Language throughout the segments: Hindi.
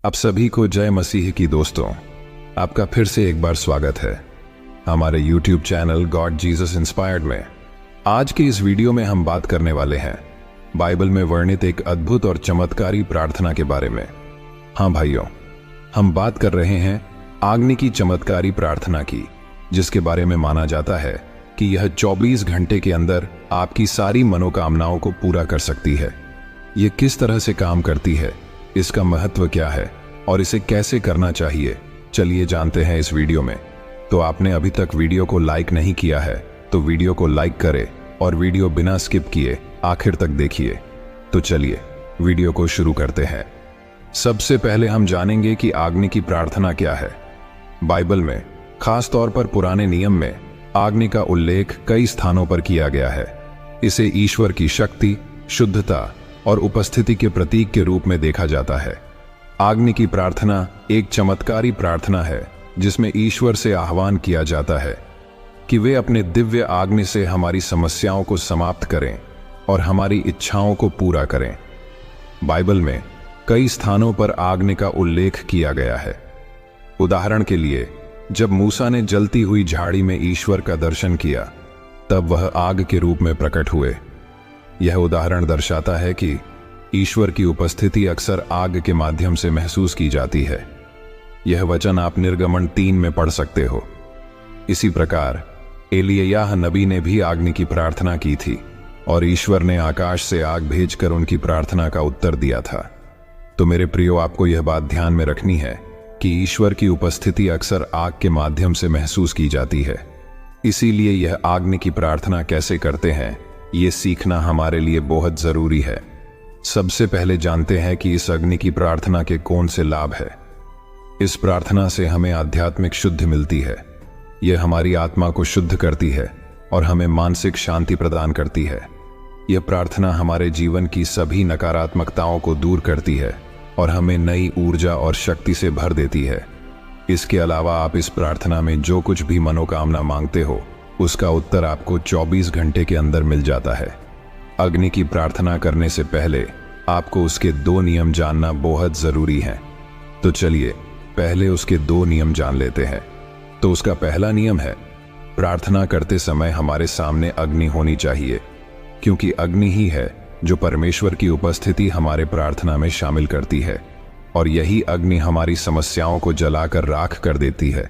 आप सभी को जय मसीह की दोस्तों, आपका फिर से एक बार स्वागत है हमारे YouTube channel God Jesus inspired में। आज के इस वीडियो में हम बात करने वाले हैं बाइबल में वर्णित एक अद्भुत और चमत्कारी प्रार्थना के बारे में। हाँ भाइयों, हम बात कर रहे हैं अग्नि की चमत्कारी प्रार्थना की, जिसके बारे में माना जाता है कि यह 24 घंटे के अंदर आपकी सारी मनोकामनाओं को पूरा कर सकती है। ये किस तरह से काम करती है, इसका महत्व क्या है और इसे कैसे करना चाहिए, चलिए जानते हैं इस वीडियो में। तो आपने अभी तक वीडियो को लाइक नहीं किया है तो वीडियो को लाइक करें और वीडियो बिना स्किप किए आखिर तक देखिए। तो चलिए वीडियो को शुरू करते हैं। सबसे पहले हम जानेंगे कि अग्नि की प्रार्थना क्या है। बाइबल में खास तौर पर पुराने नियम में अग्नि का उल्लेख कई स्थानों पर किया गया है। इसे ईश्वर की शक्ति, शुद्धता और उपस्थिति के प्रतीक के रूप में देखा जाता है। अग्नि की प्रार्थना एक चमत्कारी प्रार्थना है जिसमें ईश्वर से आह्वान किया जाता है कि वे अपने दिव्य अग्नि से हमारी समस्याओं को समाप्त करें और हमारी इच्छाओं को पूरा करें। बाइबल में कई स्थानों पर अग्नि का उल्लेख किया गया है। उदाहरण के लिए, जब मूसा ने जलती हुई झाड़ी में ईश्वर का दर्शन किया, तब वह आग के रूप में प्रकट हुए। यह उदाहरण दर्शाता है कि ईश्वर की उपस्थिति अक्सर आग के माध्यम से महसूस की जाती है। यह वचन आप निर्गमन 3 में पढ़ सकते हो। इसी प्रकार एलिय्याह नबी ने भी अग्नि की प्रार्थना की थी और ईश्वर ने आकाश से आग भेजकर उनकी प्रार्थना का उत्तर दिया था। तो मेरे प्रियो, आपको यह बात ध्यान में रखनी है कि ईश्वर की उपस्थिति अक्सर आग के माध्यम से महसूस की जाती है। इसीलिए यह अग्नि की प्रार्थना कैसे करते हैं, ये सीखना हमारे लिए बहुत जरूरी है। सबसे पहले जानते हैं कि इस अग्नि की प्रार्थना के कौन से लाभ है। इस प्रार्थना से हमें आध्यात्मिक शुद्धि मिलती है। यह हमारी आत्मा को शुद्ध करती है और हमें मानसिक शांति प्रदान करती है। यह प्रार्थना हमारे जीवन की सभी नकारात्मकताओं को दूर करती है और हमें नई ऊर्जा और शक्ति से भर देती है। इसके अलावा आप इस प्रार्थना में जो कुछ भी मनोकामना मांगते हो, उसका उत्तर आपको 24 घंटे के अंदर मिल जाता है। अग्नि की प्रार्थना करने से पहले आपको उसके 2 नियम जानना बहुत जरूरी है। तो चलिए पहले उसके 2 नियम जान लेते हैं। तो उसका पहला नियम है, प्रार्थना करते समय हमारे सामने अग्नि होनी चाहिए, क्योंकि अग्नि ही है जो परमेश्वर की उपस्थिति हमारे प्रार्थना में शामिल करती है और यही अग्नि हमारी समस्याओं को जलाकर राख कर देती है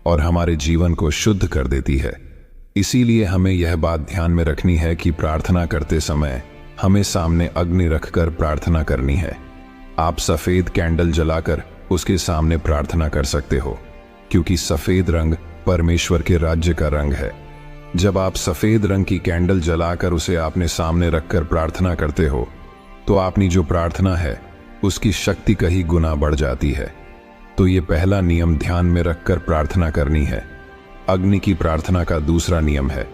और हमारे जीवन को शुद्ध कर देती है। इसीलिए हमें यह बात ध्यान में रखनी है कि प्रार्थना करते समय हमें सामने अग्नि रखकर प्रार्थना करनी है। आप सफेद कैंडल जलाकर उसके सामने प्रार्थना कर सकते हो, क्योंकि सफेद रंग परमेश्वर के राज्य का रंग है। जब आप सफेद रंग की कैंडल जलाकर उसे अपने सामने रखकर प्रार्थना करते हो, तो आपकी जो प्रार्थना है उसकी शक्ति कहीं गुना बढ़ जाती है। तो ये पहला नियम ध्यान में रखकर प्रार्थना करनी है। अग्नि की प्रार्थना का दूसरा नियम है,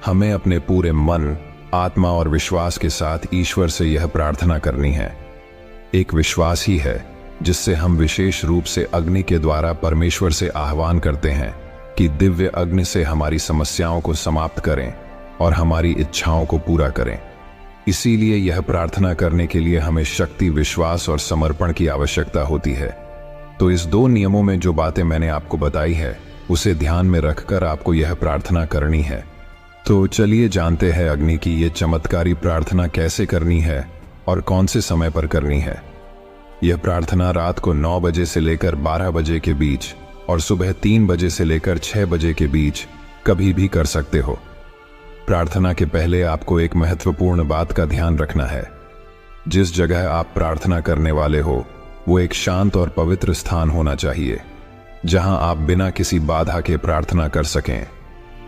हमें अपने पूरे मन, आत्मा और विश्वास के साथ ईश्वर से यह प्रार्थना करनी है। एक विश्वास ही है जिससे हम विशेष रूप से अग्नि के द्वारा परमेश्वर से आह्वान करते हैं कि दिव्य अग्नि से हमारी समस्याओं को समाप्त करें और हमारी इच्छाओं को पूरा करें। इसीलिए यह प्रार्थना करने के लिए हमें शक्ति, विश्वास और समर्पण की आवश्यकता होती है। तो इस 2 नियमों में जो बातें मैंने आपको बताई है, उसे ध्यान में रखकर आपको यह प्रार्थना करनी है। तो चलिए जानते हैं अग्नि की ये चमत्कारी प्रार्थना कैसे करनी है और कौन से समय पर करनी है। यह प्रार्थना रात को 9 बजे से लेकर 12 बजे के बीच और सुबह 3 बजे से लेकर 6 बजे के बीच कभी भी कर सकते हो। प्रार्थना के पहले आपको एक महत्वपूर्ण बात का ध्यान रखना है। जिस जगह आप प्रार्थना करने वाले हो, वो एक शांत और पवित्र स्थान होना चाहिए, जहां आप बिना किसी बाधा के प्रार्थना कर सकें।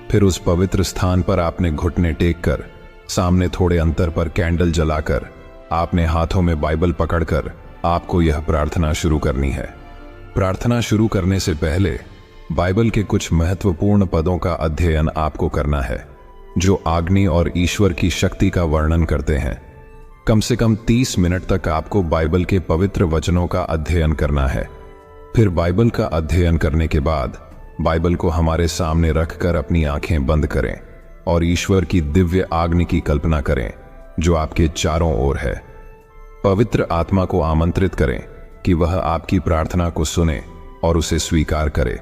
फिर उस पवित्र स्थान पर आपने घुटने टेक कर, सामने थोड़े अंतर पर कैंडल जलाकर, आपने हाथों में बाइबल पकड़कर आपको यह प्रार्थना शुरू करनी है। प्रार्थना शुरू करने से पहले बाइबल के कुछ महत्वपूर्ण पदों का अध्ययन आपको करना है, जो अग्नि और ईश्वर की शक्ति का वर्णन करते हैं। कम से कम 30 मिनट तक आपको बाइबल के पवित्र वचनों का अध्ययन करना है। फिर बाइबल का अध्ययन करने के बाद बाइबल को हमारे सामने रखकर अपनी आंखें बंद करें और ईश्वर की दिव्य अग्नि की कल्पना करें जो आपके चारों ओर है। पवित्र आत्मा को आमंत्रित करें कि वह आपकी प्रार्थना को सुने और उसे स्वीकार करे।